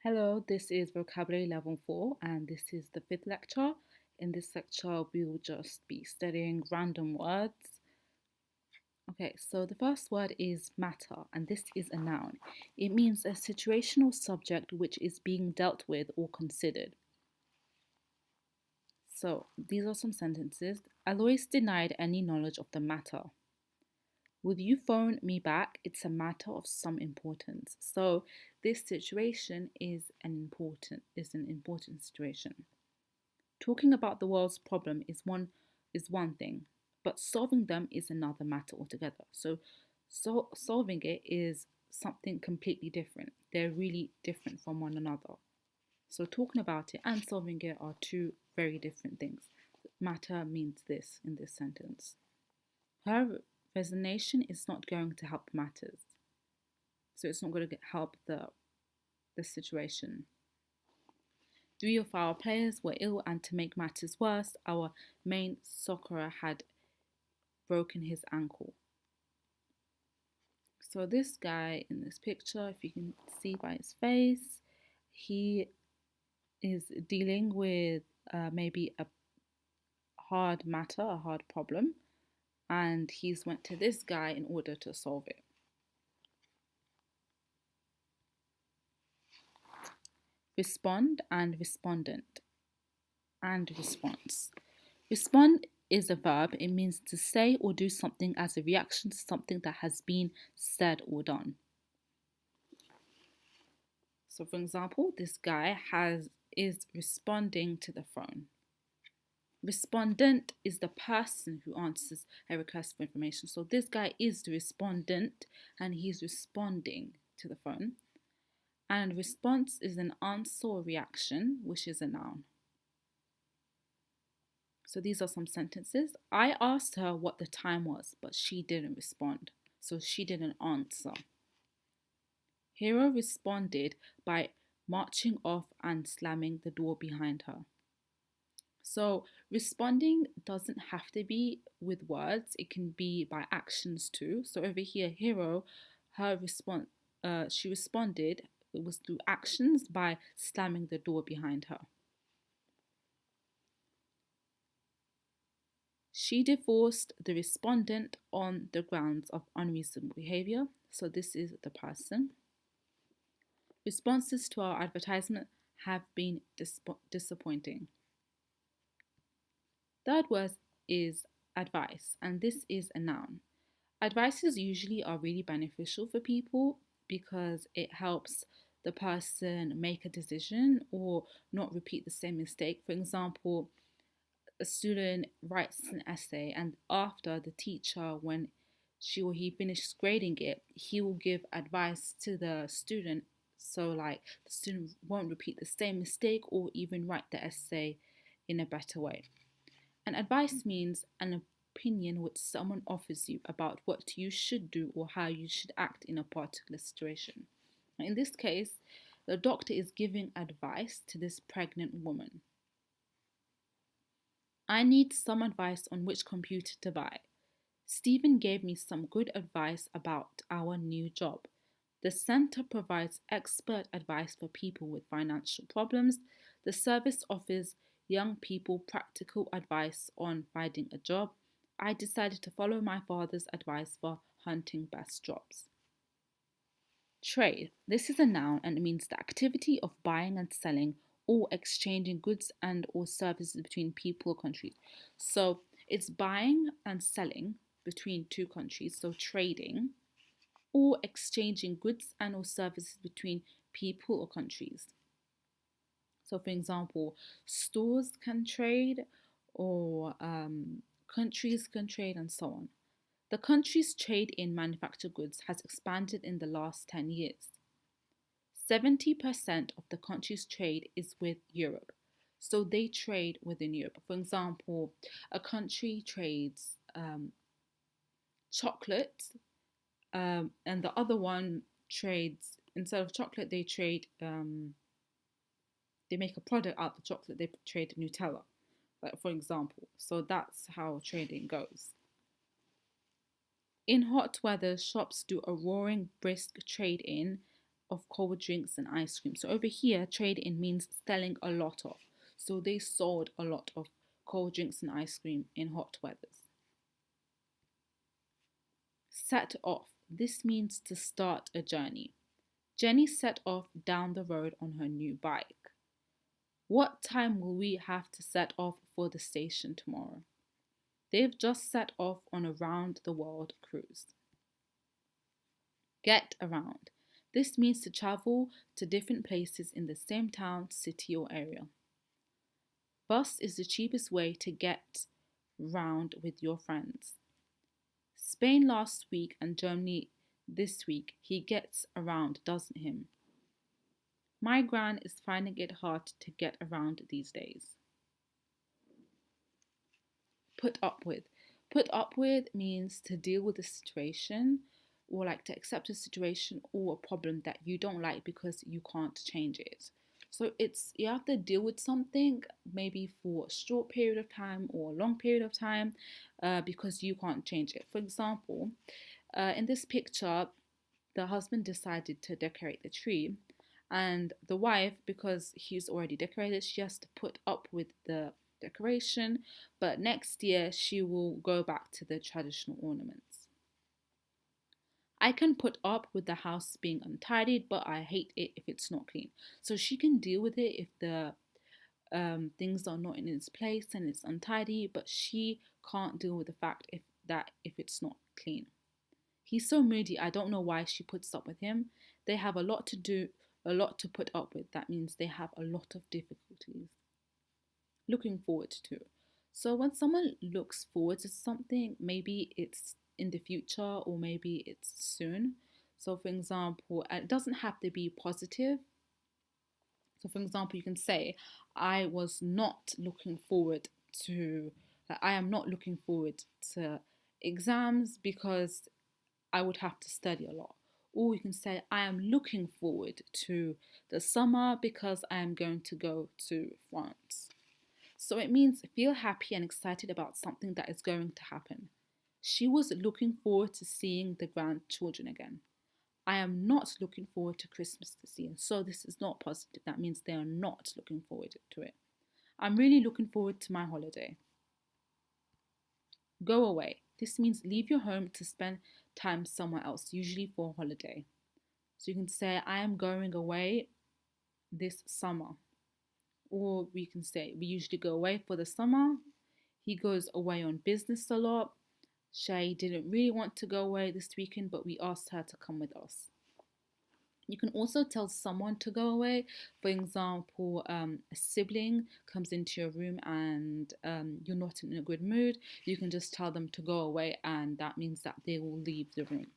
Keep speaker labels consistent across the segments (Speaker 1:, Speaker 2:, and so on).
Speaker 1: Hello, this is Vocabulary Level 4 and this is the fifth lecture. In this lecture, we will just be studying random words. Okay, so the first word is matter, and this is a noun. It means a situational subject which is being dealt with or considered. So these are some sentences. Alois denied any knowledge of the matter. Will you phone me back? It's a matter of some importance. So this situation is an important situation. Talking about the world's problem is one thing, but solving them is another matter altogether. So solving it is something completely different. They're really different from one another. So talking about it and solving it are two very different things. Matter means this in this sentence. Her resignation is not going to help matters. So it's not going to help the situation. Three of our players were ill, and to make matters worse, our main soccerer had broken his ankle. So this guy in this picture, if you can see by his face, he is dealing with maybe a hard matter, a hard problem, and he's went to this guy in order to solve it. Respond and respondent and response. Respond is a verb. It means to say or do something as a reaction to something that has been said or done. So for example, this guy is responding to the phone. Respondent is the person who answers a request for information. So this guy is the respondent and he's responding to the phone. And response is an answer or reaction, which is a noun. So these are some sentences. I asked her what the time was, but she didn't respond. So she didn't answer. Hero responded by marching off and slamming the door behind her. So responding doesn't have to be with words. It can be by actions too. So over here, Hero, her response, she responded. It was through actions by slamming the door behind her. She divorced the respondent on the grounds of unreasonable behavior. So this is the person. Responses to our advertisement have been disappointing. Third word is advice, and this is a noun. Advices usually are really beneficial for people because it helps the person make a decision or not repeat the same mistake. For example, a student writes an essay, and after the teacher, when she or he finishes grading it, he will give advice to the student so like the student won't repeat the same mistake or even write the essay in a better way. And advice means an opinion which someone offers you about what you should do or how you should act in a particular situation. In this case, the doctor is giving advice to this pregnant woman. I need some advice on which computer to buy. Stephen gave me some good advice about our new job. The center provides expert advice for people with financial problems. The service offers young people practical advice on finding a job. I decided to follow my father's advice for hunting best jobs. Trade. This is a noun and it means the activity of buying and selling or exchanging goods and or services between people or countries. So it's buying and selling between two countries, so trading, or exchanging goods and or services between people or countries. So for example, stores can trade or countries can trade and so on. The country's trade in manufactured goods has expanded in the last 10 years. 70% of the country's trade is with Europe. So they trade within Europe. For example, a country trades chocolate and the other one trades, instead of chocolate, they trade, they make a product out of the chocolate, they trade Nutella, like for example. So that's how trading goes. In hot weather, shops do a roaring brisk trade in of cold drinks and ice cream. So over here, trade in means selling a lot of. So they sold a lot of cold drinks and ice cream in hot weathers. Set off. This means to start a journey. Jenny set off down the road on her new bike. What time will we have to set off for the station tomorrow? They've just set off on a round the world cruise. Get around. This means to travel to different places in the same town, city, or area. Bus is the cheapest way to get round with your friends. Spain last week and Germany this week. He gets around, doesn't him? My gran is finding it hard to get around these days. Put up with. Put up with means to deal with a situation or like to accept a situation or a problem that you don't like because you can't change it. So it's you have to deal with something maybe for a short period of time or a long period of time because you can't change it. For example, in this picture, the husband decided to decorate the tree, and the wife, because he's already decorated, she has to put up with the decoration, but next year she will go back to the traditional ornaments. I can put up with the house being untidy, but I hate it if it's not clean. So she can deal with it if the things are not in its place and it's untidy, but she can't deal with the fact if it's not clean. He's so moody. I don't know why she puts up with him. They have a lot to do, a lot to put up with. That means they have a lot of difficulties. Looking forward to. So when someone looks forward to something, maybe it's in the future or maybe it's soon. So for example, it doesn't have to be positive. So for example, you can say, I was not looking forward to, I am not looking forward to exams because I would have to study a lot. Or you can say, I am looking forward to the summer because I am going to go to France. So it means feel happy and excited about something that is going to happen. She was looking forward to seeing the grandchildren again. I am not looking forward to Christmas this year. So this is not positive. That means they are not looking forward to it. I'm really looking forward to my holiday. Go away. This means leave your home to spend time somewhere else, usually for a holiday. So you can say, I am going away this summer. Or we can say, we usually go away for the summer. He goes away on business a lot. Shay didn't really want to go away this weekend, but we asked her to come with us. You can also tell someone to go away. For example, a sibling comes into your room and you're not in a good mood. You can just tell them to go away, and that means that they will leave the room.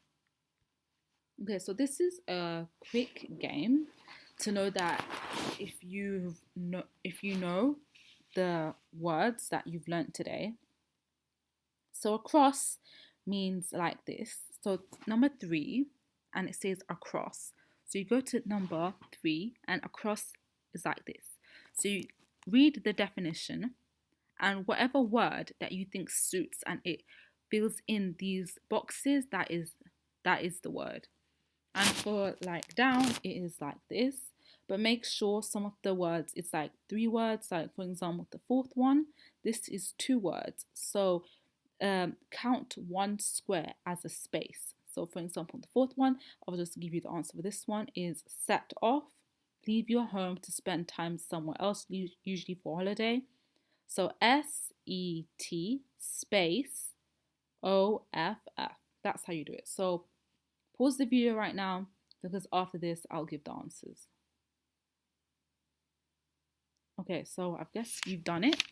Speaker 1: Okay, so this is a quick game to know that if you know the words that you've learnt today. So across means like this. So number 3, and it says across. So you go to number 3 and across is like this. So you read the definition and whatever word that you think suits and it fills in these boxes, that is the word. And for like down, it is like this. But make sure some of the words, it's like 3 words. Like for example, the 4th one, this is 2 words. So count 1 square as a space. So for example, the 4th one, I'll just give you the answer for this one is set off. Leave your home to spend time somewhere else, usually for holiday. So SET space OFF. That's how you do it. So pause the video right now because after this, I'll give the answers. Okay, so I guess you've done it.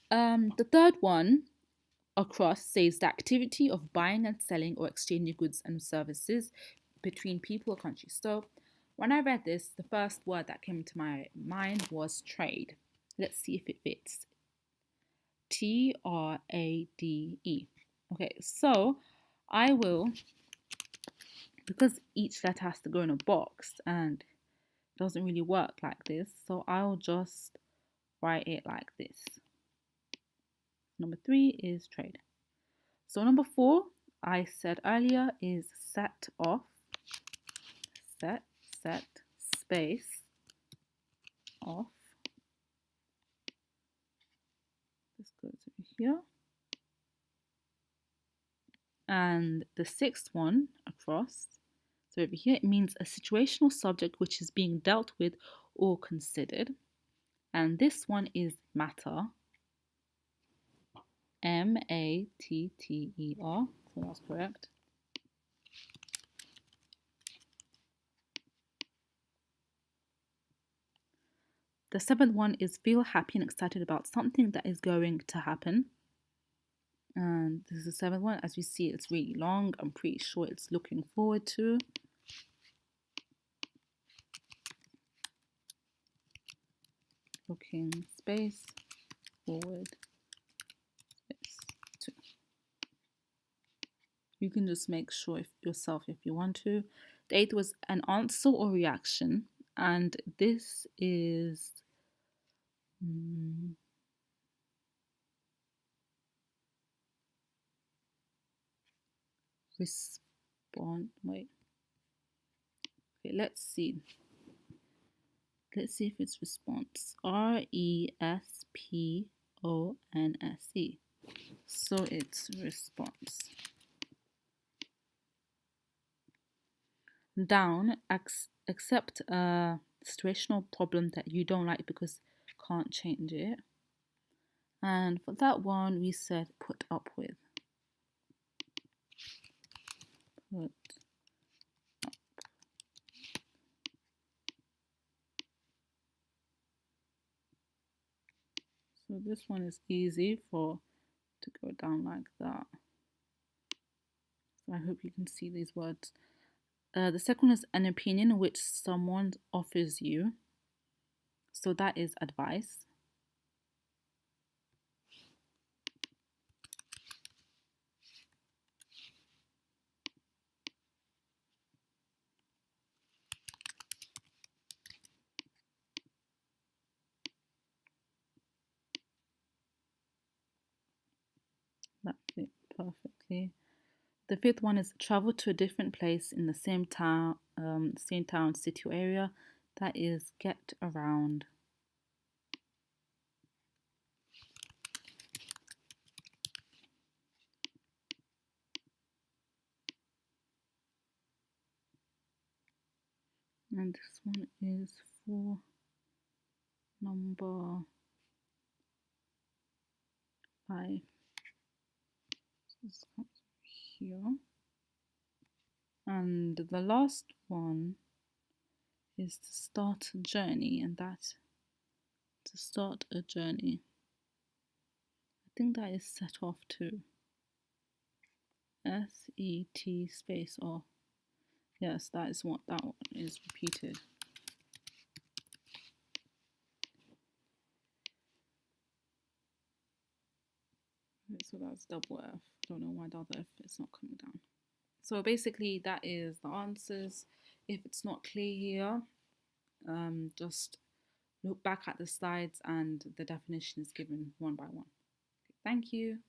Speaker 1: The 3rd one across says the activity of buying and selling or exchanging goods and services between people or countries. So when I read this, the first word that came to my mind was trade. Let's see if it fits. TRADE. Okay, so I will, because each letter has to go in a box and it doesn't really work like this, so I'll just write it like this. Number 3 is trade. So number 4, I said earlier, is set off. set space off. This goes over here. And the sixth one across, so over here, it means a situational subject which is being dealt with or considered. And this one is matter, M-A-T-T-E-R, so that's correct. The seventh one is feel happy and excited about something that is going to happen. And this is the seventh one. As you see, it's really long. I'm pretty sure it's looking forward to. Looking space forward space to. You can just make sure yourself if you want to. The eighth was an answer or reaction. And this is respond. Wait. Okay, let's see. Let's see if it's response. R-E-S-P-O-N-S-E. So it's response. Down, accept a situational problem that you don't like because can't change it. And for that one, we said put up with. Put up. So this one is easy to go down like that. So I hope you can see these words. The second one is an opinion which someone offers you. So that is advice. That fit perfectly. The fifth one is travel to a different place in the same town, city or area. That is get around. And this one is for number 5. This comes here. And the last one is to start a journey, and that's to start a journey. I think that is set off too. S-E-T space off. Yes, that is what that one is repeated. So that's double F. Don't know why the other F is not coming down. So basically that is the answers. If it's not clear here, just look back at the slides and the definition is given one by one. Thank you.